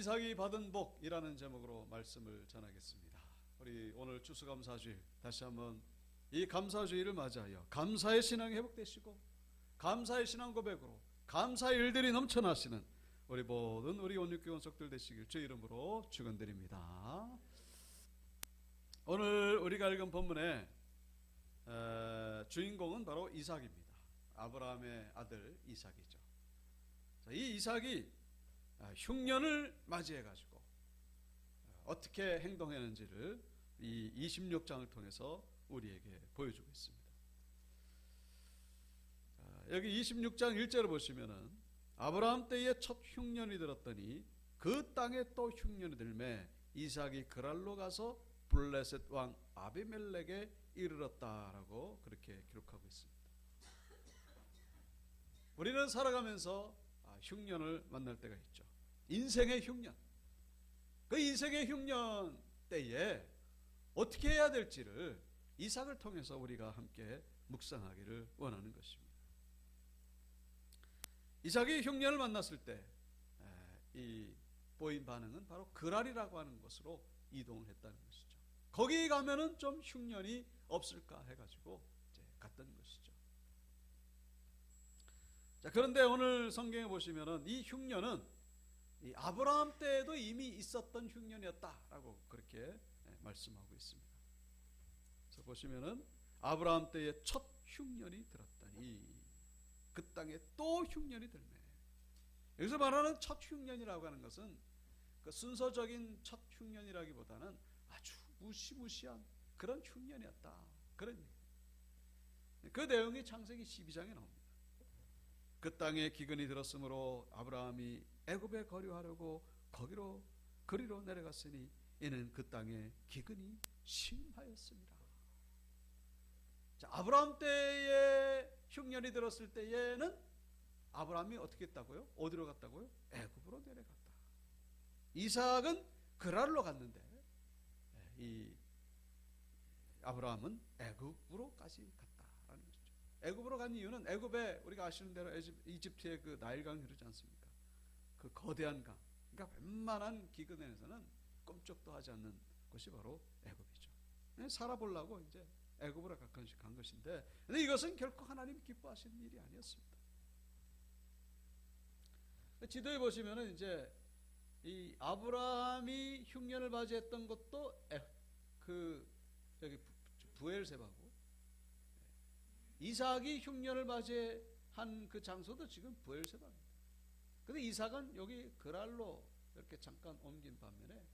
이삭이 받은 복이라는 제목으로 말씀을 전하겠습니다. 우리 오늘 추수감사주일 다시 한번 이 감사주일을 맞이하여 감사의 신앙이 회복되시고 감사의 신앙 고백으로 감사의 일들이 넘쳐나시는 우리 모든 우리 온육교원 속들 되시길 주 이름으로 축원드립니다. 오늘 우리가 읽은 본문의 주인공은 바로 이삭입니다. 아브라함의 아들 이삭이죠. 이 이삭이 흉년을 맞이해 가지고 어떻게 행동했는지를 이 26장을 통해서 우리에게 보여주고 있습니다. 여기 26장 1절을 보시면은 아브라함 때에 첫 흉년이 들었더니 그 땅에 또 흉년이 들매 이삭이 그랄로 가서 블레셋 왕 아비멜렉에 이르렀다라고 그렇게 기록하고 있습니다. 우리는 살아가면서 흉년을 만날 때가 있죠. 인생의 흉년. 그 인생의 흉년 때에 어떻게 해야 될지를 이삭을 통해서 우리가 함께 묵상하기를 원하는 것입니다. 이삭이 흉년을 만났을 때 이 보인 반응은 바로 그랄이라고 하는 곳으로 이동을 했다는 것이죠. 거기 가면은 좀 흉년이 없을까 해가지고 이제 갔던 것이죠. 자, 그런데 오늘 성경에 보시면은 이 흉년은 이 아브라함 때에도 이미 있었던 흉년이었다라고 그렇게 말씀하고 있습니다. 그래서 보시면은 아브라함 때에 첫 흉년이 들었더니 그 땅에 또 흉년이 들매. 여기서 말하는 첫 흉년이라고 하는 것은 그 순서적인 첫 흉년이라기보다는 아주 무시무시한 그런 흉년이었다. 그런 그 내용이 창세기 12장에 나옵니다. 그 땅에 기근이 들었으므로 아브라함이 애굽에 거류하려고 거리로 내려갔으니 이는 그 땅에 기근이 심하였습니다. 자, 아브라함 때에 흉년이 들었을 때에는 아브라함이 어떻게 했다고요? 어디로 갔다고요? 애굽으로 내려갔다. 이삭은 그랄로 갔는데 이 아브라함은 애굽으로까지 갔다라는 것이죠. 애굽으로 간 이유는 애굽에 우리가 아시는 대로 이집트의 그 나일강이 흐르지 않습니까? 그 거대한 강. 그러니까 웬만한 기근에서는 꼼짝도 하지 않는 것이 바로 애굽이죠. 살아보려고 이제 애굽으로 간 것인데, 근데 이것은 결코 하나님 기뻐하시는 일이 아니었습니다. 지도에 보시면은 이제 이 아브라함이 흉년을 맞이했던 것도 여기 브엘세바고, 이삭이 흉년을 맞이한 그 장소도 지금 브엘세바입니다. 근데 이삭은 여기 그랄로 이렇게 잠깐 옮긴 반면에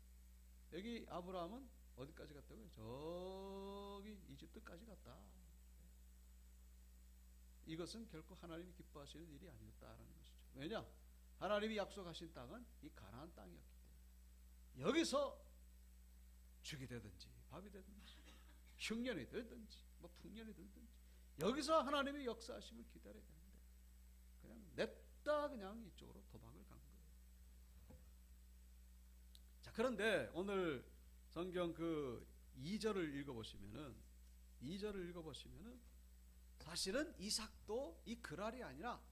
여기 아브라함은 어디까지 갔다고요? 저기 이집트까지 갔다. 이것은 결코 하나님이 기뻐하시는 일이 아니었다라는 것이죠. 왜냐? 하나님이 약속하신 땅은 이 가나안 땅이었기 때문에 여기서 죽이 되든지 밥이 되든지 흉년이 되든지 뭐 풍년이 들든지 여기서 하나님의 역사하심을 기다려야 되는데 그냥 냅다 그냥 이쪽으로 도망을 간 거예요. 자, 그런데 오늘 성경 그 2절을 읽어보시면은 사실은 이삭도 이 그랄이 아니라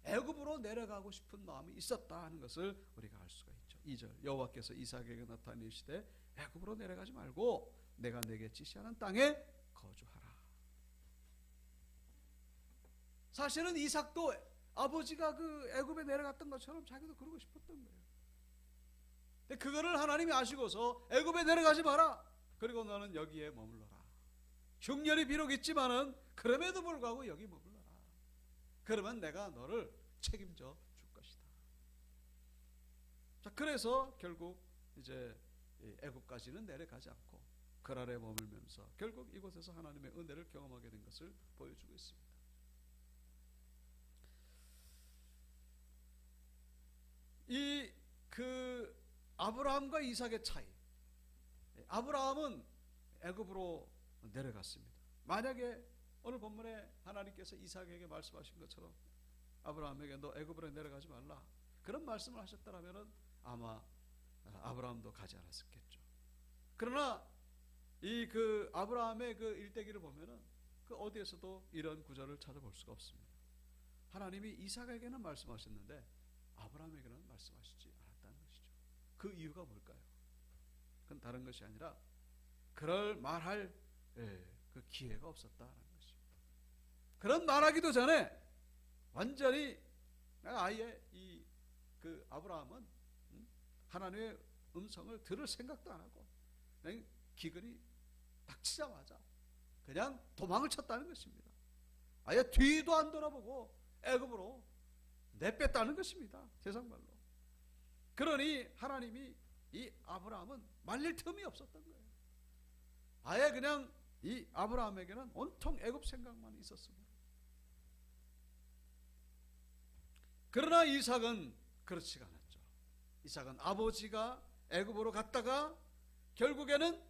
애굽으로 내려가고 싶은 마음이 있었다 하는 것을 우리가 알 수가 있죠. 2절 여호와께서 이삭에게 나타내시되 애굽으로 내려가지 말고 내가 내게 지시하는 땅에 거주하라. 사실은 이삭도 아버지가 그 애굽에 내려갔던 것처럼 자기도 그러고 싶었던 거예요. 근데 그거를 하나님이 아시고서 애굽에 내려가지 마라. 그리고 너는 여기에 머물러라. 흉년이 비록 있지만은 그럼에도 불구하고 여기 머물러라. 그러면 내가 너를 책임져 줄 것이다. 자, 그래서 결국 이제 애굽까지는 내려가지 않고 그랄에 머물면서 결국 이곳에서 하나님의 은혜를 경험하게 된 것을 보여주고 있습니다. 이 그 아브라함과 이삭의 차이. 아브라함은 애굽으로 내려갔습니다. 만약에 오늘 본문에 하나님께서 이삭에게 말씀하신 것처럼 아브라함에게 너 애굽으로 내려가지 말라 그런 말씀을 하셨다면 아마 아브라함도 가지 않았었겠죠. 그러나 이 그 아브라함의 그 일대기를 보면은 그 어디에서도 이런 구절을 찾아볼 수가 없습니다. 하나님이 이삭에게는 말씀하셨는데 아브라함에게는 말씀하시지 않았다는 것이죠. 그 이유가 뭘까요? 그건 다른 것이 아니라 그럴 말할 그 기회가 없었다는 것입니다. 그런 말하기도 전에 완전히 아예 그 아브라함은 하나님의 음성을 들을 생각도 안 하고 그냥 기근이 닥치자마자 그냥 도망을 쳤다는 것입니다. 아예 뒤도 안 돌아보고 애굽으로 내뺐다는 것입니다. 세상말로. 그러니 하나님이 이 아브라함은 말릴 틈이 없었던 거예요. 아예 그냥 이 아브라함에게는 온통 애굽 생각만 있었습니다. 그러나 이삭은 그렇지가 않았죠. 이삭은 아버지가 애굽으로 갔다가 결국에는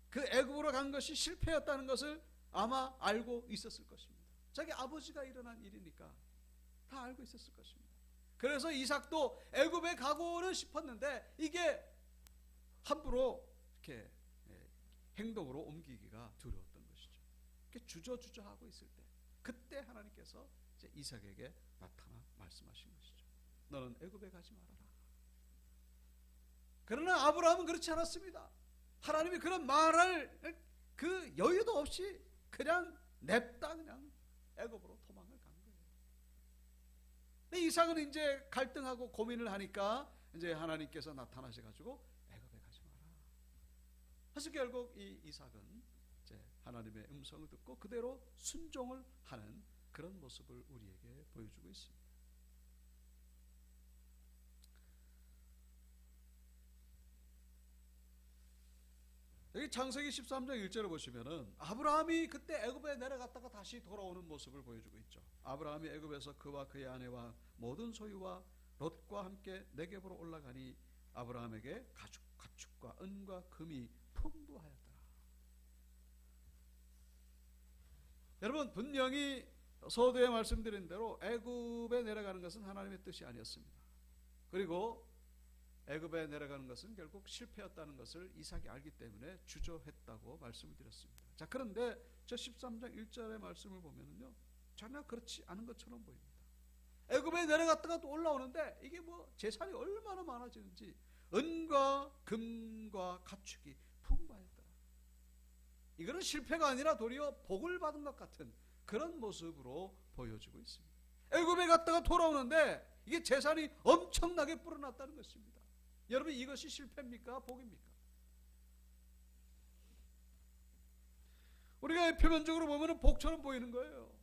그 애굽으로 간 것이 실패였다는 것을 아마 알고 있었을 것입니다. 자기 아버지가 일어난 일이니까 다 알고 있었을 것입니다. 그래서 이삭도 애굽에 가고는 싶었는데 이게 함부로 이렇게 행동으로 옮기기가 두려웠던 것이죠. 이렇게 주저주저하고 있을 때 그때 하나님께서 이제 이삭에게 나타나 말씀하신 것이죠. 너는 애굽에 가지 말아라. 그러나 아브라함은 그렇지 않았습니다. 하나님이 그런 말할 그 여유도 없이 그냥 냅다 그냥 애굽으로 도망을 간 거예요. 근데 이삭은 이제 갈등하고 고민을 하니까 이제 하나님께서 나타나셔가지고 애굽에 가지 마라. 그래서 결국 이 이삭은 이제 하나님의 음성을 듣고 그대로 순종을 하는 그런 모습을 우리에게 보여주고 있습니다. 여기 창세기 13장 1절을 보시면은 아브라함이 그때 애굽에 내려갔다가 다시 돌아오는 모습을 보여주고 있죠. 아브라함이 애굽에서 그와 그의 아내와 모든 소유와 롯과 함께 네겝으로 올라가니 아브라함에게 가축과 은과 금이 풍부하였더라. 여러분, 분명히 서두에 말씀드린 대로 애굽에 내려가는 것은 하나님의 뜻이 아니었습니다. 그리고 애굽에 내려가는 것은 결국 실패였다는 것을 이삭이 알기 때문에 주저했다고 말씀을 드렸습니다. 자, 그런데 저 13장 1절의 말씀을 보면은요, 전혀 그렇지 않은 것처럼 보입니다. 애굽에 내려갔다가 또 올라오는데 이게 뭐 재산이 얼마나 많아지는지 은과 금과 가축이 풍부하였더라. 이거는 실패가 아니라 도리어 복을 받은 것 같은 그런 모습으로 보여지고 있습니다. 애굽에 갔다가 돌아오는데 이게 재산이 엄청나게 불어났다는 것입니다. 여러분, 이것이 실패입니까? 복입니까? 우리가 표면적으로 보면 복처럼 보이는 거예요.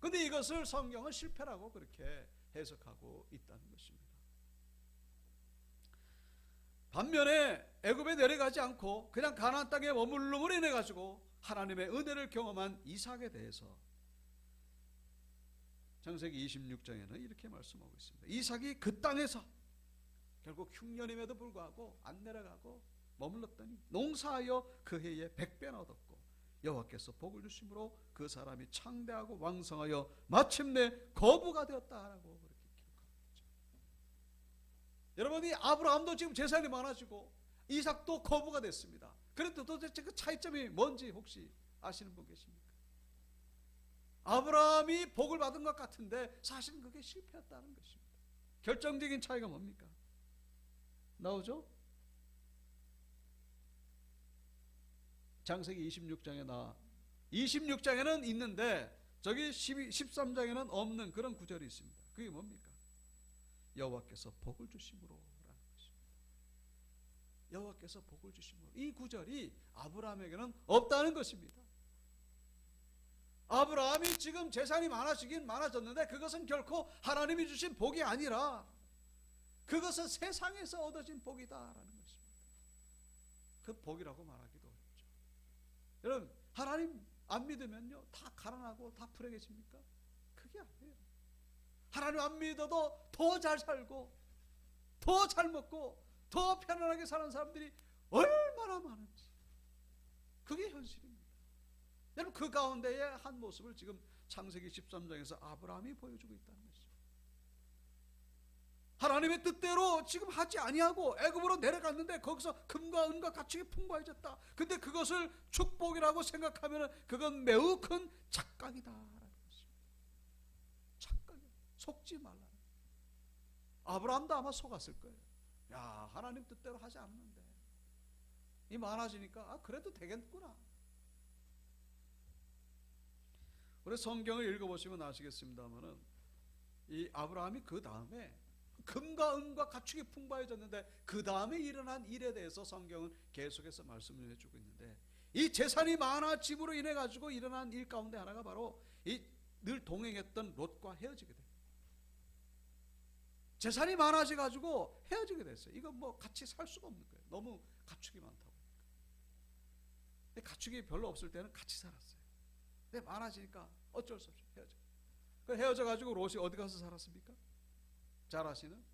그런데 이것을 성경은 실패라고 그렇게 해석하고 있다는 것입니다. 반면에 애굽에 내려가지 않고 그냥 가나안 땅에 머물름으로 인해 가지고 하나님의 은혜를 경험한 이삭에 대해서 창세기 26장에는 이렇게 말씀하고 있습니다. 이삭이 그 땅에서 결국 흉년임에도 불구하고 안 내려가고 머물렀더니 농사하여 그 해에 100배나 얻었고 여호와께서 복을 주심으로 그 사람이 창대하고 왕성하여 마침내 거부가 되었다라고 그렇게 기록하고 있죠. 여러분이 아브라함도 지금 재산이 많아지고 이삭도 거부가 됐습니다. 그런데 도대체 그 차이점이 뭔지 혹시 아시는 분 계십니까? 아브라함이 복을 받은 것 같은데 사실은 그게 실패였다는 것입니다. 결정적인 차이가 뭡니까? 나오죠? 창세기 26장에는 있는데 저기 13장에는 없는 그런 구절이 있습니다. 그게 뭡니까? 여호와께서 복을 주심으로 라는 것입니다. 여호와께서 복을 주심으로. 이 구절이 아브라함에게는 없다는 것입니다. 아브라함이 지금 재산이 많아지긴 많아졌는데 그것은 결코 하나님이 주신 복이 아니라 그것은 세상에서 얻어진 복이다라는 것입니다. 그 복이라고 말하기도 어렵죠. 여러분, 하나님 안 믿으면요 다 가난하고 다 불행해집니까? 그게 아니에요. 하나님 안 믿어도 더 잘 살고 더 잘 먹고 더 편안하게 사는 사람들이 얼마나 많은지 그게 현실입니다. 여러분, 그 가운데의 한 모습을 지금 창세기 13장에서 아브라함이 보여주고 있다는 것입니다. 하나님의 뜻대로 지금 하지 아니하고 애굽으로 내려갔는데 거기서 금과 은과 가축이 풍부해졌다. 근데 그것을 축복이라고 생각하면 그건 매우 큰 착각이다라는 것입니다. 착각이에요. 속지 말라. 아브라함도 아마 속았을 거예요. 야, 하나님 뜻대로 하지 않는데 이 많아지니까 그래도 되겠구나. 우리 성경을 읽어보시면 아시겠습니다만은 이 아브라함이 그 다음에 금과 은과 가축이 풍부해졌는데 그 다음에 일어난 일에 대해서 성경은 계속해서 말씀을 해주고 있는데, 이 재산이 많아짐으로 인해 가지고 일어난 일 가운데 하나가 바로 이 늘 동행했던 롯과 헤어지게 돼요. 재산이 많아져 가지고 헤어지게 됐어요. 이거 뭐 같이 살 수가 없는 거예요. 너무 가축이 많다고. 근데 가축이 별로 없을 때는 같이 살았어요. 근데 많아지니까 어쩔 수 없이 헤어져. 헤어져 가지고 롯이 어디 가서 살았습니까? 잘 아시는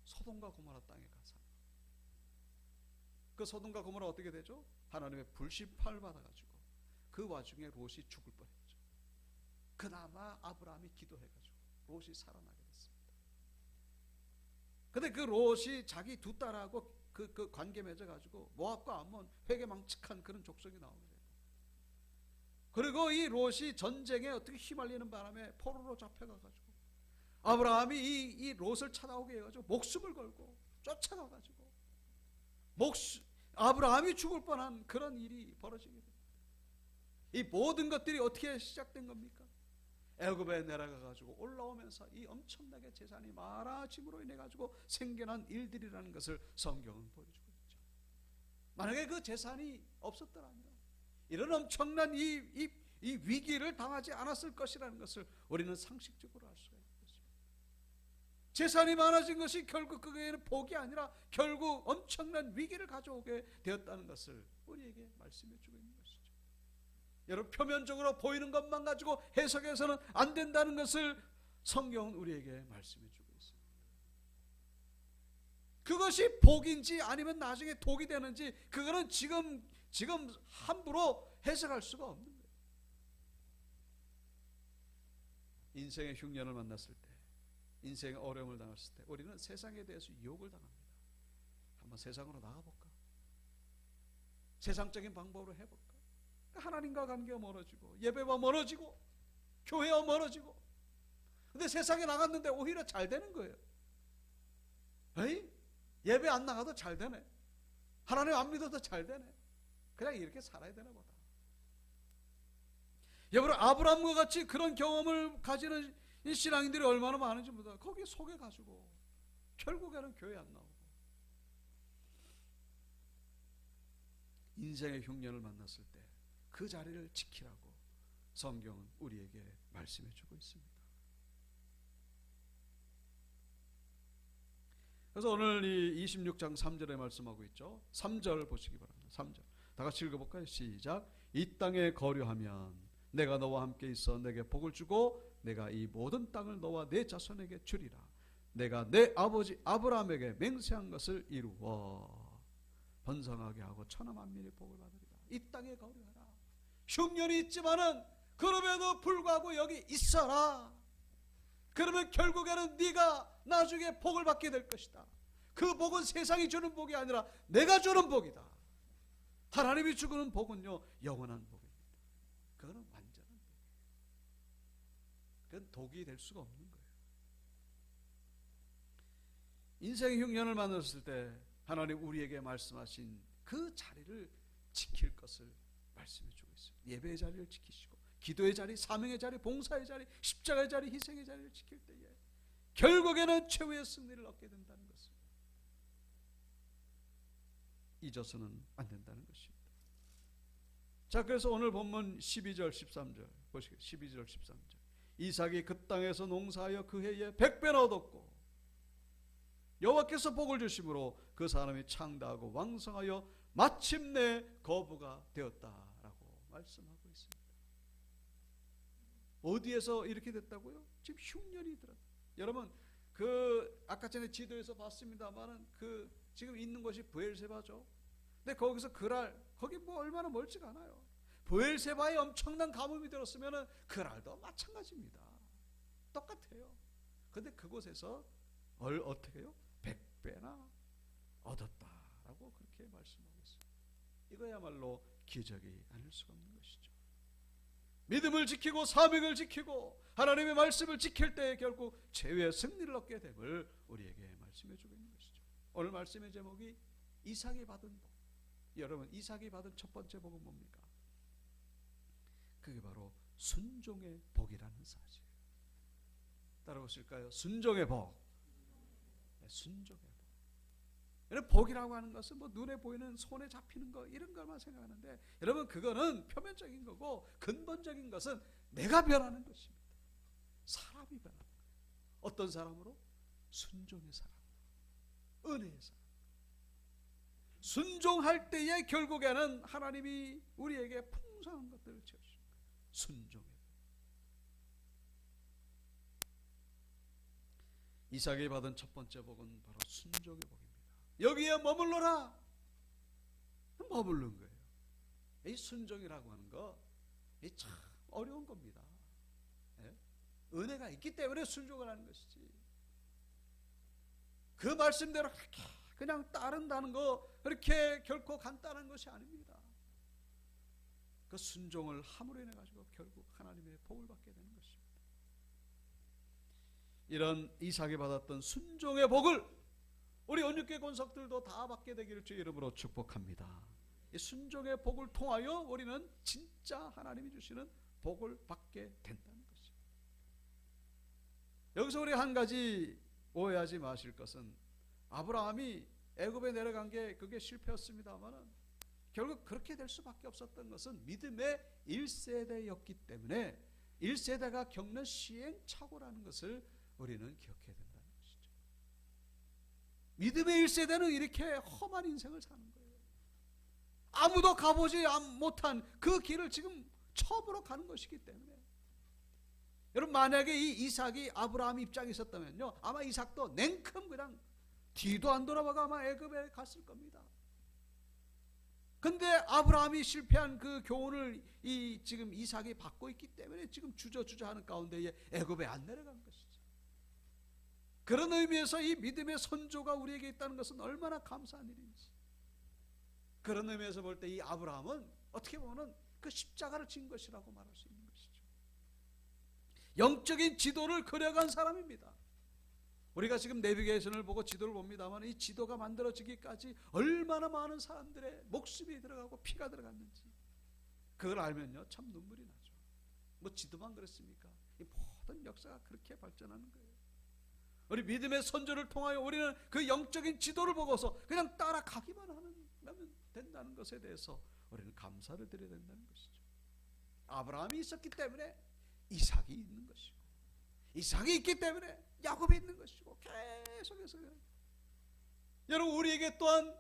소돔과 고모라 땅에 가서. 그 소돔과 고모라 어떻게 되죠? 하나님의 불심판을 받아가지고 그 와중에 롯이 죽을 뻔했죠. 그나마 아브라함이 기도해가지고 롯이 살아나게 됐습니다. 근데 그 롯이 자기 두 딸하고 그 관계 맺어가지고 모압과 암몬 회개망측한 그런 족속이 나오게 돼요. 그리고 이 롯이 전쟁에 어떻게 휘말리는 바람에 포로로 잡혀가가지고 아브라함이 이 롯을 찾아오게 해가지고 목숨을 걸고 쫓아가가지고 아브라함이 죽을 뻔한 그런 일이 벌어지게 됩니다. 이 모든 것들이 어떻게 시작된 겁니까? 애굽에 내려가가지고 올라오면서 이 엄청나게 재산이 많아짐으로 인해 가지고 생겨난 일들이라는 것을 성경은 보여주고 있죠. 만약에 그 재산이 없었더라면 이런 엄청난 이 위기를 당하지 않았을 것이라는 것을 우리는 상식적으로 알 수가 있습니다. 재산이 많아진 것이 결국 그게는 복이 아니라 결국 엄청난 위기를 가져오게 되었다는 것을 우리에게 말씀해 주고 있는 것이죠. 여러분, 표면적으로 보이는 것만 가지고 해석해서는 안 된다는 것을 성경은 우리에게 말씀해 주고 있습니다. 그것이 복인지 아니면 나중에 독이 되는지 그거는 지금 함부로 해석할 수가 없는 거예요. 인생의 흉년을 만났을 때, 인생의 어려움을 당했을 때 우리는 세상에 대해서 유혹을 당합니다. 한번 세상으로 나가볼까? 세상적인 방법으로 해볼까? 하나님과 관계가 멀어지고 예배와 멀어지고 교회와 멀어지고. 근데 세상에 나갔는데 오히려 잘 되는 거예요. 에이? 예배 안 나가도 잘 되네. 하나님 안 믿어도 잘 되네. 그냥 이렇게 살아야 되나 보다. 여러분, 아브라함과 같이 그런 경험을 가지는 이 신앙인들이 얼마나 많은지 모르다. 거기에 속여가지고 결국에는 교회 안 나오고. 인생의 흉년을 만났을 때 그 자리를 지키라고 성경은 우리에게 말씀해 주고 있습니다. 그래서 오늘 이 26장 3절에 말씀하고 있죠. 3절 보시기 바랍니다. 3절 다 같이 읽어볼까요? 시작. 이 땅에 거류하면 내가 너와 함께 있어 내게 복을 주고 내가 이 모든 땅을 너와 내 자손에게 주리라. 내가 내 아버지 아브라함에게 맹세한 것을 이루어 번성하게 하고 천하 만민의 복을 받으리라. 이 땅에 거류하라. 흉년이 있지만은 그럼에도 불구하고 여기 있어라. 그러면 결국에는 네가 나중에 복을 받게 될 것이다. 그 복은 세상이 주는 복이 아니라 내가 주는 복이다. 하나님이 주는 복은요 영원한 복입니다. 그거는 완전한 복이에요. 그건 독이 될 수가 없는 거예요. 인생의 흉년을 만났을 때 하나님 우리에게 말씀하신 그 자리를 지킬 것을 말씀해 주고 있습니다. 예배의 자리를 지키시고 기도의 자리, 사명의 자리, 봉사의 자리, 십자가의 자리, 희생의 자리를 지킬 때에 결국에는 최후의 승리를 얻게 된다는 것을 잊어서는 안 된다는 것입니다. 자, 그래서 오늘 본문 12절 13절 보시겠습니다. 12절 13절 이삭이 그 땅에서 농사하여 그 해에 100배나 얻었고 여호와께서 복을 주심으로 그 사람이 창대하고 왕성하여 마침내 거부가 되었다라고 말씀하고 있습니다. 어디에서 이렇게 됐다고요? 지금 흉년이 들었다. 여러분, 그 아까 전에 지도에서 봤습니다만은 그 지금 있는 곳이 브엘세바죠. 근데 거기서 그랄, 거기 뭐 얼마나 멀지가 않아요. 브엘세바에 엄청난 가뭄이 들었으면은 그랄도 마찬가지입니다. 똑같아요. 근데 그곳에서 어떻게 해요? 100배나 얻었다라고 그렇게 말씀하고 있습니다. 이거야말로 기적이 아닐 수가 없는 것이죠. 믿음을 지키고 사명을 지키고 하나님의 말씀을 지킬 때 결국 최후의 승리를 얻게 됨을 우리에게 말씀해 주고 있는 것이죠. 오늘 말씀의 제목이 이삭이 받은 복. 여러분, 이삭이 받은 첫 번째 복은 뭡니까? 그게 바로 순종의 복이라는 사실이에요. 따라오실까요? 순종의 복. 네, 순종의 복. 여러분, 복이라고 하는 것은 뭐 눈에 보이는 손에 잡히는 거 이런 것만 생각하는데, 여러분, 그거는 표면적인 거고 근본적인 것은 내가 변하는 것입니다. 사람이 변하는 거예요. 어떤 사람으로? 순종의 사람, 은혜의 사람. 순종할 때에 결국에는 하나님이 우리에게 풍성한 것들을 채우십니다. 순종의 복. 이삭이 받은 첫 번째 복은 바로 순종의 복입니다. 여기에 머물러라. 머무른 거예요. 이 순종이라고 하는 거 참 어려운 겁니다. 예? 은혜가 있기 때문에 순종을 하는 것이지, 그 말씀대로 그냥 따른다는 거 그렇게 결코 간단한 것이 아닙니다. 그 순종을 함으로 인해 가지고 결국 하나님의 복을 받게 되는 것입니다. 이런 이삭이 받았던 순종의 복을 우리 온유교회 권속들도 다 받게 되기를 주의 이름으로 축복합니다. 이 순종의 복을 통하여 우리는 진짜 하나님이 주시는 복을 받게 된다는 것입니다. 여기서 우리 한 가지 오해하지 마실 것은, 아브라함이 애굽에 내려간 게 그게 실패였습니다만은 결국 그렇게 될 수밖에 없었던 것은 믿음의 1세대였기 때문에 1세대가 겪는 시행착오라는 것을 우리는 기억해야 된다는 것이죠. 믿음의 1세대는 이렇게 험한 인생을 사는 거예요. 아무도 가보지 못한 그 길을 지금 처음으로 가는 것이기 때문에, 여러분, 만약에 이 이삭이 아브라함 입장에 있었다면요, 아마 이삭도 냉큼 그냥 뒤도 안 돌아봐가 아마 애굽에 갔을 겁니다. 근데 아브라함이 실패한 그 교훈을 지금 이삭이 받고 있기 때문에 지금 주저하는 가운데에 애굽에 안 내려간 것이죠. 그런 의미에서 이 믿음의 선조가 우리에게 있다는 것은 얼마나 감사한 일인지, 그런 의미에서 볼 때 이 아브라함은 어떻게 보면 그 십자가를 진 것이라고 말할 수 있는 것이죠. 영적인 지도를 그려간 사람입니다. 우리가 지금 내비게이션을 보고 지도를 봅니다만 이 지도가 만들어지기까지 얼마나 많은 사람들의 목숨이 들어가고 피가 들어갔는지, 그걸 알면요 참 눈물이 나죠. 뭐 지도만 그렇습니까? 이 모든 역사가 그렇게 발전하는 거예요. 우리 믿음의 선조를 통하여 우리는 그 영적인 지도를 보고서 그냥 따라가기만 하면 된다는 것에 대해서 우리는 감사를 드려야 된다는 것이죠. 아브라함이 있었기 때문에 이삭이 있는 것이고, 이삭이 있기 때문에 야곱이 있는 것이고, 계속해서 여러분, 우리에게 또한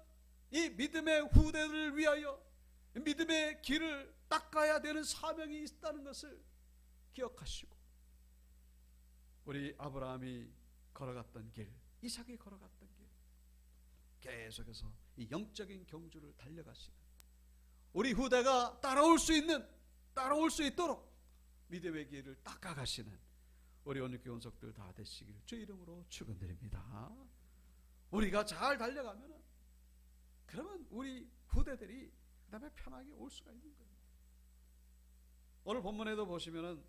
이 믿음의 후대를 위하여 믿음의 길을 닦아야 되는 사명이 있다는 것을 기억하시고, 우리 아브라함이 걸어갔던 길, 이삭이 걸어갔던 길, 계속해서 이 영적인 경주를 달려가시는 우리 후대가 따라올 수 있도록 믿음의 길을 닦아가시는 우리 온유교회 원석들 다 되시길 주 이름으로 축원드립니다. 우리가 잘 달려가면 그러면 우리 후대들이 그 다음에 편하게 올 수가 있는 거예요. 오늘 본문에도 보시면은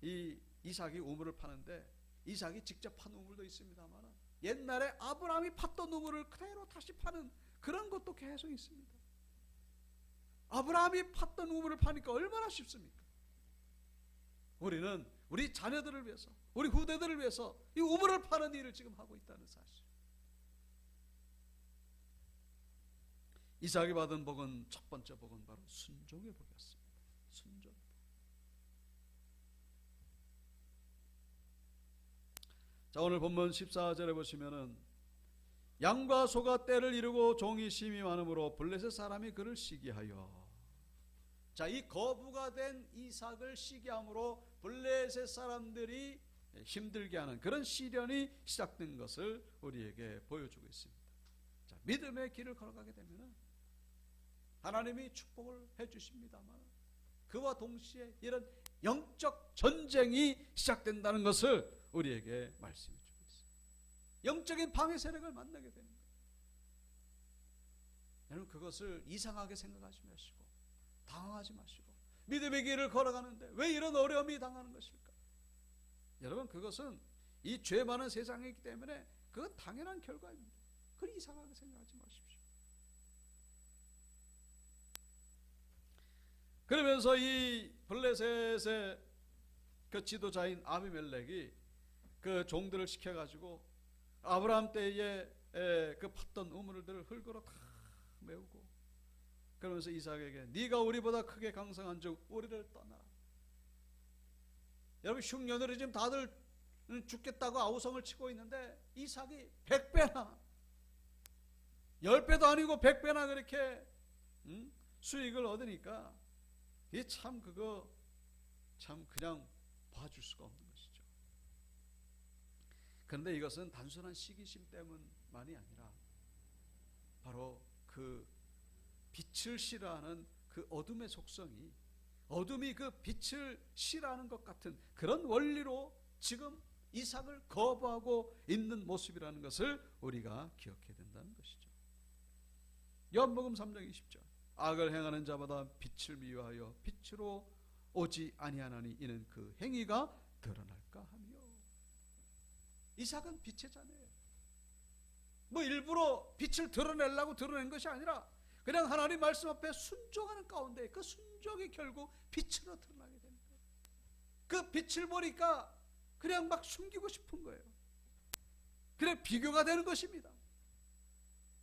이 이삭이 우물을 파는데, 이삭이 직접 판 우물도 있습니다만 옛날에 아브라함이 팠던 우물을 그대로 다시 파는 그런 것도 계속 있습니다. 아브라함이 팠던 우물을 파니까 얼마나 쉽습니까? 우리는 우리 자녀들을 위해서, 우리 후대들을 위해서 이 우물을 파는 일을 지금 하고 있다는 사실. 이삭이 받은 복은, 첫 번째 복은 바로 순종의 복이었습니다. 순종. 자, 오늘 본문 14절에 보시면은 양과 소가 때를 이루고 종이 심히 많음으로 블레셋 사람이 그를 시기하여. 자, 이 거부가 된 이삭을 시기함으로 블레셋 사람들이 힘들게 하는 그런 시련이 시작된 것을 우리에게 보여주고 있습니다. 자, 믿음의 길을 걸어가게 되면 하나님이 축복을 해주십니다만 그와 동시에 이런 영적 전쟁이 시작된다는 것을 우리에게 말씀해 주고 있습니다. 영적인 방해 세력을 만나게 되는 거예요. 여러분, 그것을 이상하게 생각하지 마시고 당황하지 마시고 믿음의 길을 걸어가는데 왜 이런 어려움이 당하는 것일까? 여러분, 그것은 이 죄 많은 세상이기 때문에 그건 당연한 결과입니다. 그리 이상하게 생각하지 마십시오. 그러면서 이 블레셋의 그 지도자인 아비멜렉이 그 종들을 시켜가지고 아브라함 때에 그 팠던 우물들을 흙으로 다 메우고, 그러면서 이삭에게 네가 우리보다 크게 강성한즉 우리를 떠나라. 여러분, 흉년으로 지금 다들 죽겠다고 아우성을 치고 있는데 이삭이 100배나, 10배도 아니고 100배나 그렇게 수익을 얻으니까 이게 참 그거 참 그냥 봐줄 수가 없는 것이죠. 그런데 이것은 단순한 시기심 때문만이 아니라 바로 그 빛을 싫어하는 그 어둠의 속성이, 어둠이 그 빛을 싫어하는 것 같은 그런 원리로 지금 이삭을 거부하고 있는 모습이라는 것을 우리가 기억해야 된다는 것이죠. 요한복음 3장 20절 악을 행하는 자마다 빛을 미워하여 빛으로 오지 아니하나니 이는 그 행위가 드러날까 하며. 이삭은 빛의 자네요. 뭐 일부러 빛을 드러내려고 드러낸 것이 아니라 그냥 하나님 말씀 앞에 순종하는 가운데 그 순종이 결국 빛으로 드러나게 되는 거예요. 그 빛을 보니까 그냥 막 숨기고 싶은 거예요. 그냥 비교가 되는 것입니다.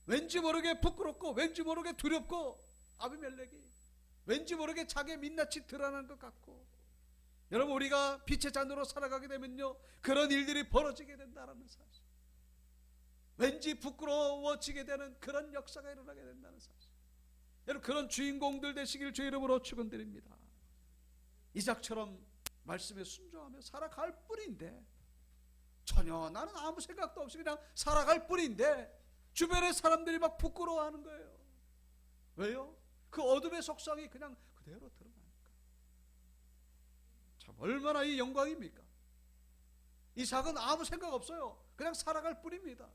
왠지 모르게 부끄럽고 왠지 모르게 두렵고, 아비멜렉이 왠지 모르게 자기의 민낯이 드러나는 것 같고. 여러분, 우리가 빛의 자녀로 살아가게 되면요, 그런 일들이 벌어지게 된다는 사실, 왠지 부끄러워지게 되는 그런 역사가 일어나게 된다는 사실, 여러분, 그런 주인공들 되시길 주 이름으로 축원드립니다. 이삭처럼 말씀에 순종하며 살아갈 뿐인데, 전혀 나는 아무 생각도 없이 그냥 살아갈 뿐인데 주변의 사람들이 막 부끄러워하는 거예요. 왜요? 그 어둠의 속성이 그냥 그대로 드러나니까. 참 얼마나 이 영광입니까? 이삭은 아무 생각 없어요. 그냥 살아갈 뿐입니다.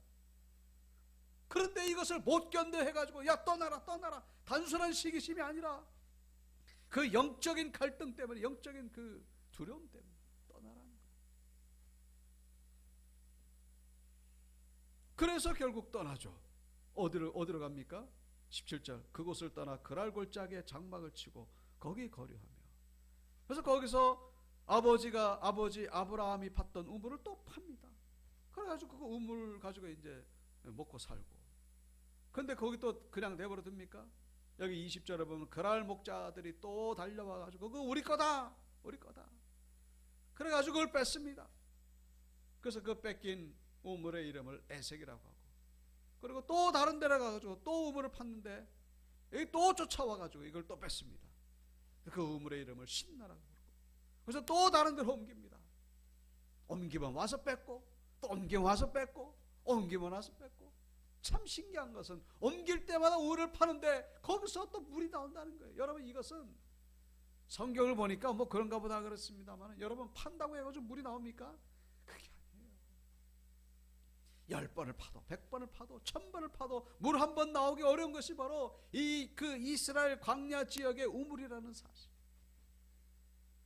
그런데 이것을 못 견뎌 해가지고 야 떠나라 떠나라, 단순한 시기심이 아니라 그 영적인 갈등 때문에, 영적인 그 두려움 때문에 떠나라는 거예요. 그래서 결국 떠나죠. 어디로 갑니까? 17절 그곳을 떠나 그랄 골짜기에 장막을 치고 거기 거류하며. 그래서 거기서 아버지 아브라함이 팠던 우물을 또 팝니다. 그래가지고 그 우물 가지고 이제 먹고 살고. 근데 거기 또 그냥 내버려 둡니까? 여기 20절에 보면 그랄 목자들이 또 달려와가지고 그거 우리 거다 우리 거다, 그래가지고 그걸 뺐습니다. 그래서 그 뺏긴 우물의 이름을 에색이라고 하고, 그리고 또 다른 데로 가가지고 또 우물을 팠는데 여기 또 쫓아와가지고 이걸 또 뺐습니다. 그 우물의 이름을 신나라고 부르고, 그래서 또 다른 데로 옮깁니다. 옮기면 와서 뺐고, 또 옮기면 와서 뺐고, 옮기면 와서 뺐고. 참 신기한 것은 옮길 때마다 우물을 파는데 거기서 또 물이 나온다는 거예요. 여러분, 이것은 성경을 보니까 뭐 그런가 보다 그렇습니다만, 여러분 판다고 해가지고 물이 나옵니까? 그게 아니에요. 10번을 파도 100번을 파도 1000번을 파도 물 한 번 나오기 어려운 것이 바로 그 이스라엘 광야 지역의 우물이라는 사실.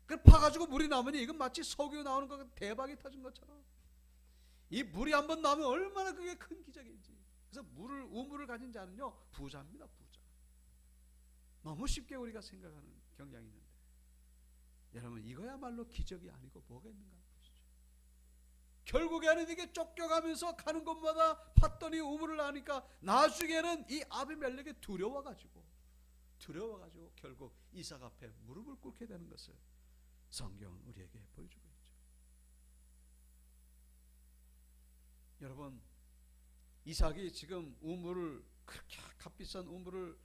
그 파가지고 물이 나오면 이건 마치 석유 나오는 것, 대박이 터진 것처럼 이 물이 한 번 나오면 얼마나 그게 큰 기적인지. 그래서 우물을 가진 자는요 부자입니다. 부자. 너무 쉽게 우리가 생각하는 경향이 있는데, 여러분 이거야말로 기적이 아니고 뭐가 있는가 보시죠. 결국에는 이게 쫓겨가면서 가는 곳마다 팠더니 우물을 하니까 나중에는 이 아비멜렉이 두려워가지고 결국 이삭 앞에 무릎을 꿇게 되는 것을 성경은 우리에게 보여주고 있죠. 여러분, 이삭이 지금 우물을, 그렇게 값비싼 우물을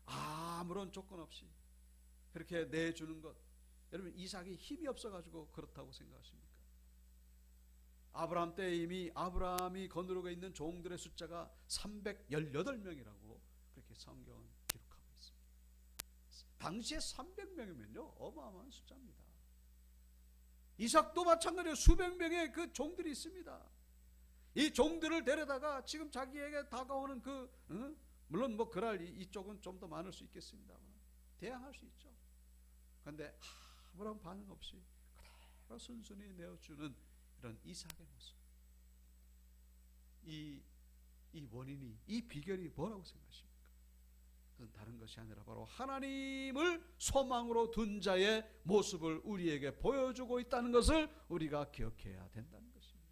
아무런 조건 없이 그렇게 내주는 것, 여러분 이삭이 힘이 없어가지고 그렇다고 생각하십니까? 아브라함 때 이미 아브라함이 거느리고 있는 종들의 숫자가 318명이라고 그렇게 성경은 기록하고 있습니다. 당시에 300명이면요 어마어마한 숫자입니다. 이삭도 마찬가지로 수백 명의 그 종들이 있습니다. 이 종들을 데려다가 지금 자기에게 다가오는 물론 뭐 그럴 이쪽은 좀 더 많을 수 있겠습니다만 대항할 수 있죠. 그런데 아무런 반응 없이 그대로 순순히 내어주는 이런 이삭의 모습. 이 이 원인이, 이 비결이 뭐라고 생각하십니까? 그건 다른 것이 아니라 바로 하나님을 소망으로 둔 자의 모습을 우리에게 보여주고 있다는 것을 우리가 기억해야 된다는 것입니다.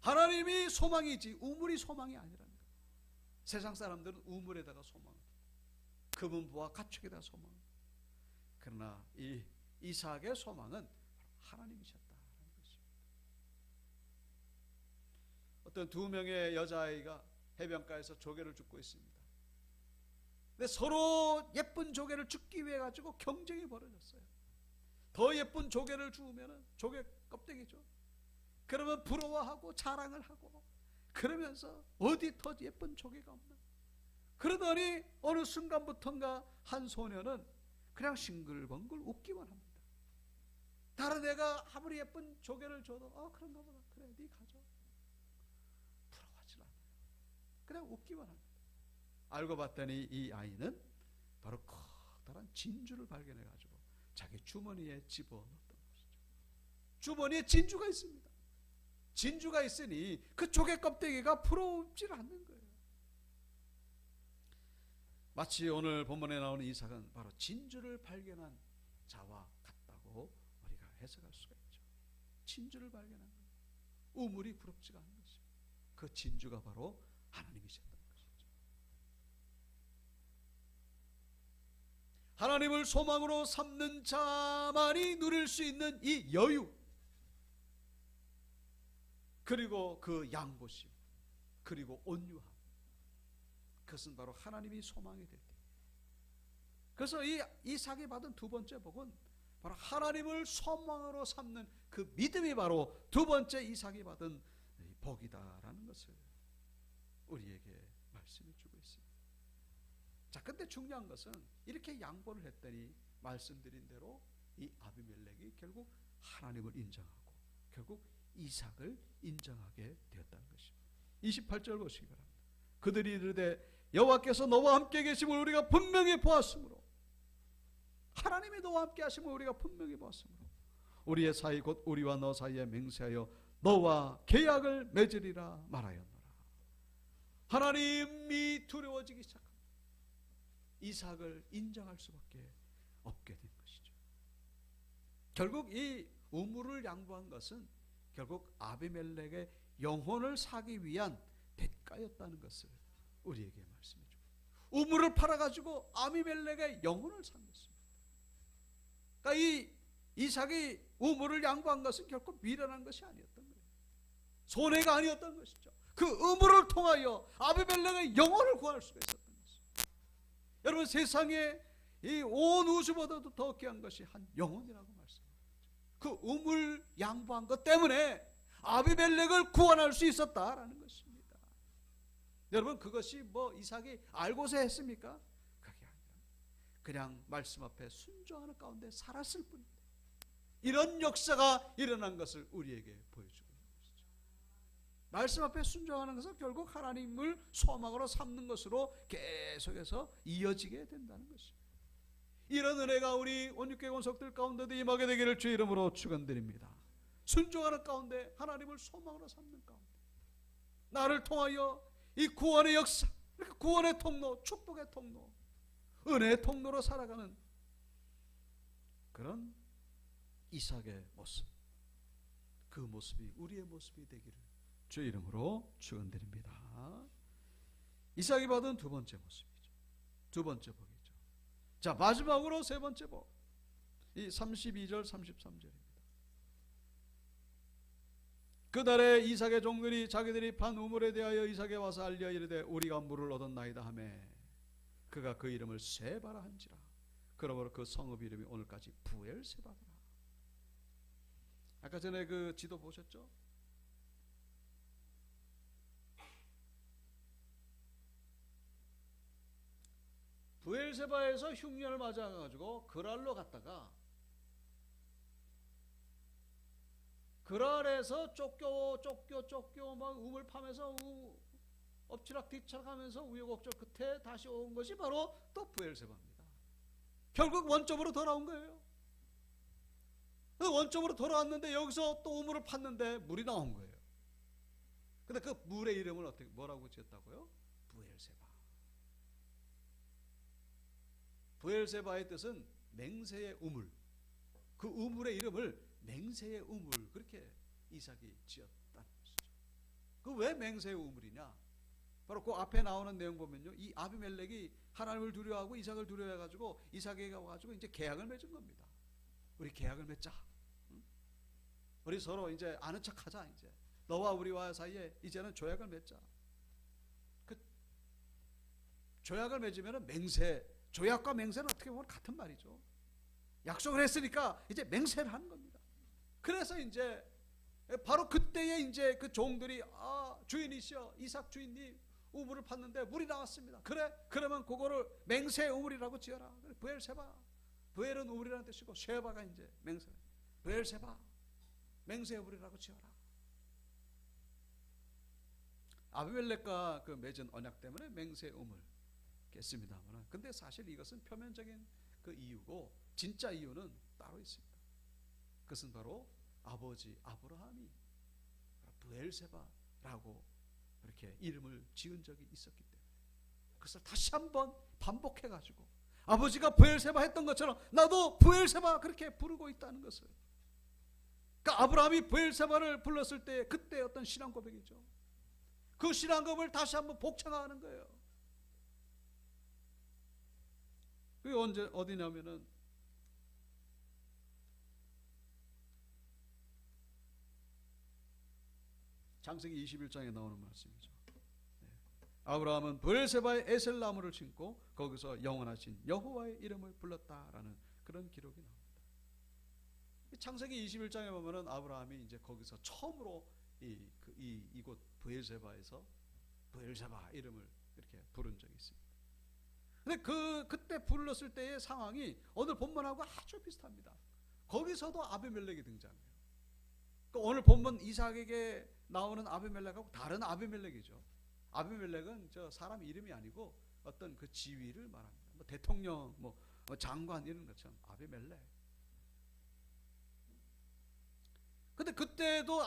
하나님이 소망이지 우물이 소망이 아니라는 거예요. 세상 사람들은 우물에다가 소망을, 금은부와 가축에다가 소망을. 그러나 이 이삭의 소망은 하나님이셨다는 것입니다. 어떤 두 명의 여자아이가 해변가에서 조개를 줍고 있습니다. 근데 서로 예쁜 조개를 줍기 위해 가지고 경쟁이 벌어졌어요. 더 예쁜 조개를 주우면은 조개 껍데기죠. 그러면 부러워하고 자랑을 하고 그러면서 어디 더 예쁜 조개가 없나. 그러더니 어느 순간부터인가 한 소녀는 그냥 싱글벙글 웃기만 합니다. 다른 애가 아무리 예쁜 조개를 줘도 그런가 보다. 그래 네 가져. 부러워하지 않아요. 그냥 웃기만 합니다. 알고 봤더니 이 아이는 바로 커다란 진주를 발견해 가지고 자기 주머니에 집어넣었던 것이죠. 주머니에 진주가 있습니다. 진주가 있으니 그 조개 껍데기가 부러움질 않는 거예요. 마치 오늘 본문에 나오는 이삭은 바로 진주를 발견한 자와 같다고 우리가 해석할 수가 있죠. 진주를 발견한 거예요. 우물이 부럽지가 않은 것이죠. 그 진주가 바로 하나님이셨다는 것이죠. 하나님을 소망으로 삼는 자만이 누릴 수 있는 이 여유, 그리고 그 양보심, 그리고 온유함, 그것은 바로 하나님이 소망이 될 때. 그래서 이 이삭이 받은 두 번째 복은 바로 하나님을 소망으로 삼는 그 믿음이 바로 두 번째 이삭이 받은 복이다라는 것을 우리에게 말씀해 주고 있습니다. 자, 근데 중요한 것은 이렇게 양보를 했더니 말씀드린 대로 이 아비멜렉이 결국 하나님을 인정하고 결국 이삭을 인정하게 되었다는 것입니다. 28절 보시기 바랍니다. 그들이 이르되 여호와께서 너와 함께 계심을 우리가 분명히 보았으므로, 하나님이 너와 함께 하심을 우리가 분명히 보았으므로 우리의 사이 곧 우리와 너 사이에 맹세하여 너와 계약을 맺으리라 말하였노라. 하나님이 두려워지기 시작합니다. 이삭을 인정할 수밖에 없게 된 것이죠. 결국 이 우물을 양보한 것은 결국 아비멜렉의 영혼을 사기 위한 대가였다는 것을 우리에게 말씀해 줍니다. 우물을 팔아가지고 아비멜렉의 영혼을 산 것입니다. 그러니까 이 이삭이 우물을 양보한 것은 결코 미련한 것이 아니었던 거예요. 손해가 아니었던 것이죠. 그 우물을 통하여 아비멜렉의 영혼을 구할 수가 있었던 것입니다. 여러분, 세상에 이 온 우주보다도 더 귀한 것이 한 영혼이라고 말씀합니다. 그 우물 양보한 것 때문에 아비멜렉을 구원할 수 있었다라는 것입니다. 여러분, 그것이 뭐 이삭이 알고서 했습니까? 그게 아니라 그냥 말씀 앞에 순종하는 가운데 살았을 뿐입니다. 이런 역사가 일어난 것을 우리에게 보여주고 있는 것이죠. 말씀 앞에 순종하는 것은 결국 하나님을 소망으로 삼는 것으로 계속해서 이어지게 된다는 것입니다. 이런 은혜가 우리 온육교회 원석들 가운데도 임하게 되기를 주의 이름으로 축원드립니다. 순종하는 가운데, 하나님을 소망으로 삼는 가운데 나를 통하여 이 구원의 역사, 구원의 통로, 축복의 통로, 은혜의 통로로 살아가는 그런 이삭의 모습, 그 모습이 우리의 모습이 되기를 주의 이름으로 축원드립니다. 이삭이 받은 두 번째 모습이죠. 두 번째 복이죠. 자, 마지막으로 세 번째 복, 이 32절 33절입니다. 그날에 이삭의 종들이 자기들이 판 우물에 대하여 이삭에 와서 알려 이르되 우리가 물을 얻었나이다 하매 그가 그 이름을 세바라 한지라. 그러므로 그 성읍 이름이 오늘까지 부엘세바더라. 아까 전에 그 지도 보셨죠? 부엘세바에서 흉년을 맞아가지고 그랄로 갔다가 그랄에서 쫓겨 막 우물 파면서 엎치락 뒤치락 하면서 우여곡절 끝에 다시 온 것이 바로 또 부엘세바입니다. 결국 원점으로 돌아온 거예요. 원점으로 돌아왔는데 여기서 또 우물을 팠는데 물이 나온 거예요. 근데 그 물의 이름을 어떻게 뭐라고 지었다고요? 부엘세바. 부엘세바의 뜻은 맹세의 우물. 그 우물의 이름을 맹세의 우물, 그렇게 이삭이 지었다는 것이죠. 그 왜 맹세의 우물이냐? 바로 그 앞에 나오는 내용 보면요, 이 아비멜렉이 하나님을 두려워하고 이삭을 두려워해가지고 이삭에게 와가지고 이제 계약을 맺은 겁니다. 우리 계약을 맺자. 응? 우리 서로 이제 아는 척하자. 이제 너와 우리와 사이에 이제는 조약을 맺자. 그 조약을 맺으면은 맹세, 조약과 맹세는 어떻게 보면 같은 말이죠. 약속을 했으니까 이제 맹세를 하는 겁니다. 그래서 이제 바로 그때에 이제 그 종들이 주인이시여, 이삭 주인님 우물을 팠는데 물이 나왔습니다. 그래? 그러면 그거를 맹세의 우물이라고 지어라. 부엘세바. 부엘은 우물이라는 뜻이고 쉐바가 이제 맹세. 부엘세바. 맹세의 우물이라고 지어라. 아비멜렉과 그 맺은 언약 때문에 맹세의 우물 겠습니다만, 근데 사실 이것은 표면적인 그 이유고 진짜 이유는 따로 있습니다. 그것은 바로 아버지 아브라함이 부엘세바라고 이렇게 이름을 지은 적이 있었기 때문에 그것을 다시 한번 반복해가지고 아버지가 부엘세바 했던 것처럼 나도 부엘세바 그렇게 부르고 있다는 것을, 그러니까 아브라함이 부엘세바를 불렀을 때 그때 어떤 신앙 고백이죠. 그 신앙 고백을 다시 한번 복창하는 거예요. 그게 언제 어디냐면은 창세기 21장에 나오는 말씀이죠. 네. 아브라함은 부엘세바의 에셀나무를 심고 거기서 영원하신 여호와의 이름을 불렀다라는 그런 기록이 나옵니다. 창세기 21장에 보면은 아브라함이 이제 거기서 처음으로 이곳 부엘세바에서 부엘세바 이름을 이렇게 부른 적이 있습니다. 근데 그때 불렀을 때의 상황이 오늘 본문하고 아주 비슷합니다. 거기서도 아비멜렉이 등장해요. 그러니까 오늘 본문 이삭에게 나오는 아비멜렉하고 다른 아비멜렉이죠. 아비멜렉은 저 사람 이름이 아니고 어떤 그 지위를 말합니다. 뭐 대통령, 뭐 장관 이런 것처럼 아비멜렉. 근데 그때도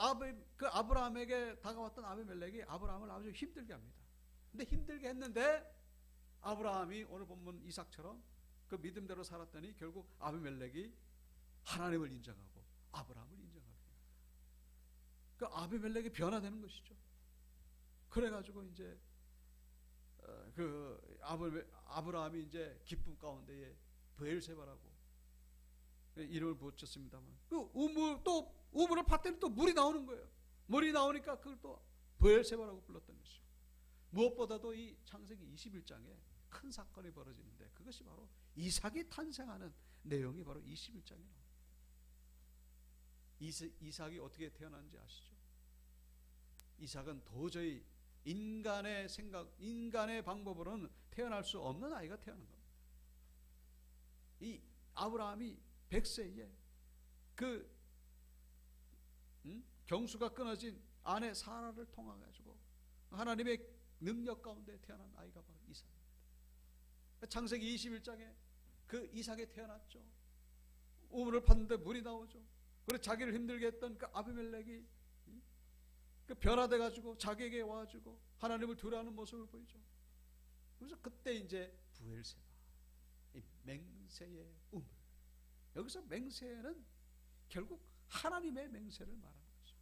그 아브라함에게 다가왔던 아비멜렉이 아브라함을 아주 힘들게 합니다. 근데 힘들게 했는데 아브라함이 오늘 본문 이삭처럼 그 믿음대로 살았더니 결국 아비멜렉이 하나님을 인정하고 아브라함을 인정하게 됩니다. 그 아비멜렉이 변화되는 것이죠. 그래가지고 이제 그 아브라함이 이제 기쁨 가운데에 부엘세바라고 이름을 붙였습니다만, 그 우물을 팠더니 또 물이 나오는 거예요. 물이 나오니까 그걸 또 부엘세바라고 불렀던 것이죠. 무엇보다도 이 창세기 21장에 큰 사건이 벌어지는데 그것이 바로 이삭이 탄생하는 내용이 바로 21장에 나옵니다. 이삭이 어떻게 태어난지 아시죠? 이삭은 도저히 인간의 생각, 인간의 방법으로는 태어날 수 없는 아이가 태어난 겁니다. 이 아브라함이 100세에 그 경수가 끊어진 아내 사라를 통해가지고 하나님의 능력 가운데 태어난 아이가 바로 이삭입니다. 창세기 21장에 그 이삭이 태어났죠. 우물을 팠는데 물이 나오죠. 그리고 자기를 힘들게 했던 그 아비멜렉이 그 변화돼가지고 자기에게 와가지고 하나님을 두려워하는 모습을 보이죠. 그래서 그때 이제 부엘세바, 이 맹세의 우물. 여기서 맹세는 결국 하나님의 맹세를 말하는 거죠.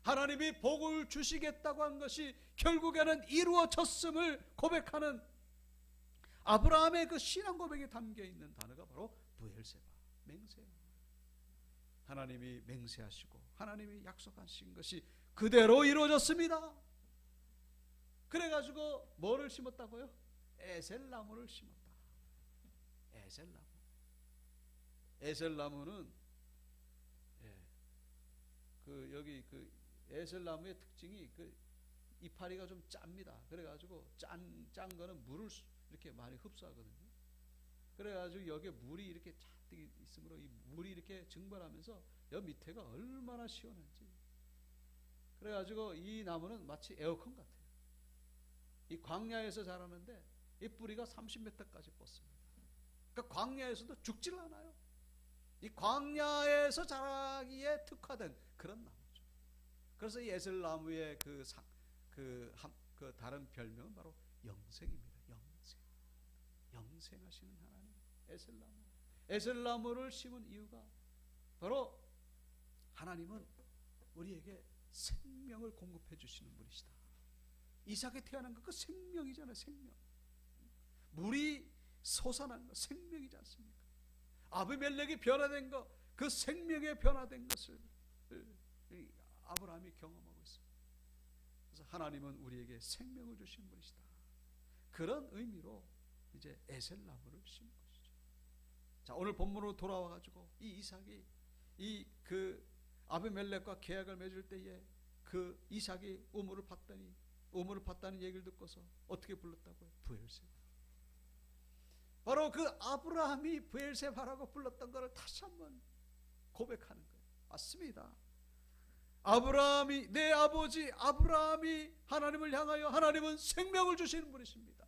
하나님이 복을 주시겠다고 한 것이 결국에는 이루어졌음을 고백하는 아브라함의 그 신앙 고백에 담겨 있는 단어가 바로 부엘세바, 맹세예요. 하나님이 맹세하시고 하나님이 약속하신 것이 그대로 이루어졌습니다. 그래가지고 뭐를 심었다고요? 에셀나무를 심었다. 에셀나무. 에셀나무는 그 여기 그 에셀나무의 특징이 그 이파리가 좀 짭니다. 그래가지고 짠 거는 물을 이렇게 많이 흡수하거든요. 그래가지고 여기에 물이 이렇게 잔뜩 있으므로 이 물이 이렇게 증발하면서 여 밑에가 얼마나 시원한지. 그래가지고 이 나무는 마치 에어컨 같아요. 이 광야에서 자라는데 이 뿌리가 30m까지 뻗습니다. 그러니까 광야에서도 죽질 않아요. 이 광야에서 자라기에 특화된 그런 나무죠. 그래서 이 에셀나무의 그 다른 별명은 바로 영생입니다. 영생하시는 하나님, 에셀나무를 심은 이유가 바로 하나님은 우리에게 생명을 공급해 주시는 분이시다. 이삭이 태어난 것 그 생명이잖아요. 생명. 물이 솟아난 것 생명이지 않습니까? 아비멜렉이 변화된 것, 그 생명에 변화된 것을 아브라함이 경험하고 있습니다. 그래서 하나님은 우리에게 생명을 주신 분이시다. 그런 의미로 이제 에셀나무를 심은 것이죠. 자, 오늘 본문으로 돌아와 가지고 이 이삭이 그 아비멜렉과 계약을 맺을 때에 그 이삭이 우물을 팠다는 얘기를 듣고서 어떻게 불렀다고요? 부엘세바. 바로 그 아브라함이 부엘세바라고 불렀던 것을 다시 한번 고백하는 거예요. 맞습니다. 아브라함이, 내 아버지 아브라함이 하나님을 향하여 하나님은 생명을 주시는 분이십니다.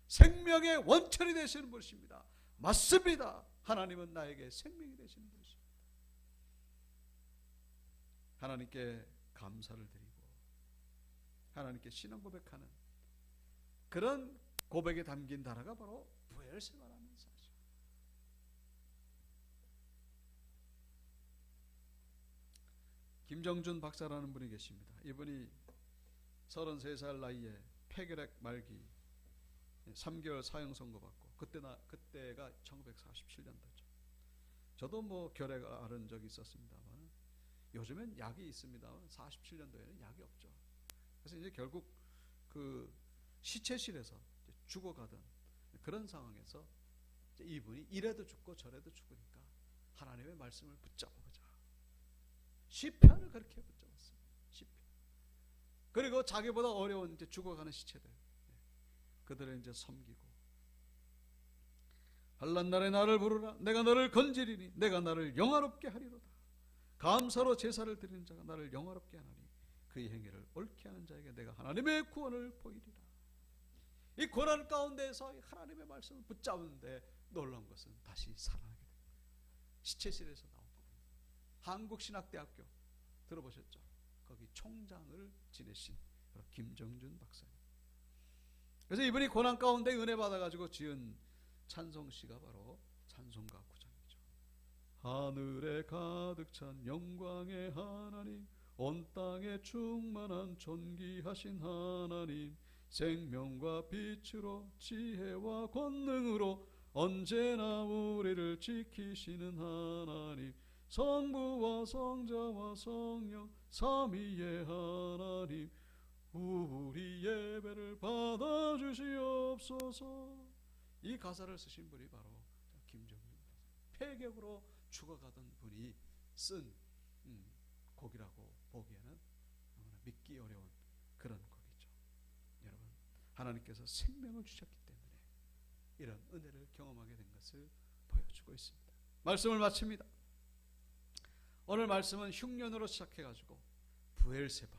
생명의 원천이 되시는 분이십니다. 맞습니다. 하나님은 나에게 생명이 되시는 분이십니다. 하나님께 감사를 드리고 하나님께 신앙 고백하는 그런 고백에 담긴 단어가 바로 부엘세바라는 사실. 김정준 박사라는 분이 계십니다. 이분이 33살 나이에 폐결핵 말기 3개월 사형 선고받고 그때가 1947년도죠. 저도 뭐 결핵 앓은 적이 있었습니다만 요즘엔 약이 있습니다만 47년도에는 약이 없죠. 그래서 이제 결국 그 시체실에서 죽어가던 그런 상황에서 이분이 이래도 죽고 저래도 죽으니까 하나님의 말씀을 붙잡아보자. 시편을 그렇게 붙잡았어요. 시편. 그리고 자기보다 어려운 이제 죽어가는 시체들, 그들을 이제 섬기고, 환난 날에 나를 부르라. 내가 너를 건지리니 내가 나를 영화롭게 하리로다. 감사로 제사를 드리는 자가 나를 영화롭게 하나니 그의 행위를 옳게 하는 자에게 내가 하나님의 구원을 보이리라. 이 고난 가운데에서 하나님의 말씀을 붙잡는데 놀라운 것은 다시 살아나게 됩니다. 시체실에서 나온 겁니다. 한국신학대학교 들어보셨죠? 거기 총장을 지내신 김정준 박사님. 그래서 이분이 고난 가운데 은혜 받아가지고 지은 찬송시가 바로 찬송가 9장이죠. 하늘에 가득 찬 영광의 하나님, 온 땅에 충만한 존귀하신 하나님, 생명과 빛으로 지혜와 권능으로 언제나 우리를 지키시는 하나님, 성부와 성자와 성령 삼위의 하나님, 우리 예배를 받아주시옵소서. 이 가사를 쓰신 분이 바로 김정준, 폐격으로 죽어가던 분이 쓴 곡이라고 보기에는 너무나 믿기 어려운 그런 곡이죠. 여러분, 하나님께서 생명을 주셨기 때문에 이런 은혜를 경험하게 된 것을 보여주고 있습니다. 말씀을 마칩니다. 오늘 말씀은 흉년으로 시작해가지고 부엘세바,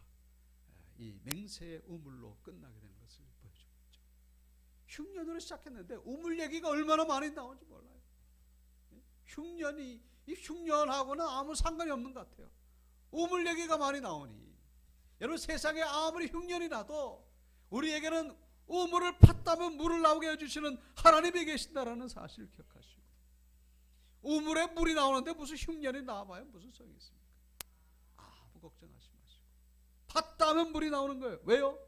이 맹세의 우물로 끝나게 되는 것을 보여주고 있죠. 흉년으로 시작했는데 우물 얘기가 얼마나 많이 나오는지 몰라요. 흉년이, 이 흉년하고는 아무 상관이 없는 것 같아요. 우물 얘기가 많이 나오니, 여러분, 세상에 아무리 흉년이 나도 우리에게는 우물을 팠다면 물을 나오게 해주시는 하나님이 계신다라는 사실을 기억하시고, 우물에 물이 나오는데 무슨 흉년이 나와봐야 무슨 소용이 있습니까? 아무 걱정하지 마시고 팠다면 물이 나오는 거예요. 왜요?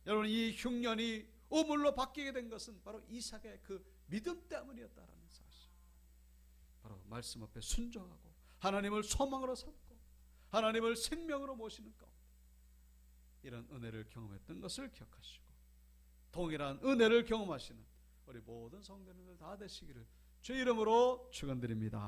여러분, 이 흉년이 우물로 바뀌게 된 것은 바로 이삭의 그 믿음 때문이었다라는 사실. 바로 말씀 앞에 순종하고 하나님을 소망으로 삼고 하나님을 생명으로 모시는 가운데 이런 은혜를 경험했던 것을 기억하시고, 동일한 은혜를 경험하시는 우리 모든 성도님들 다 되시기를 주 이름으로 축원드립니다.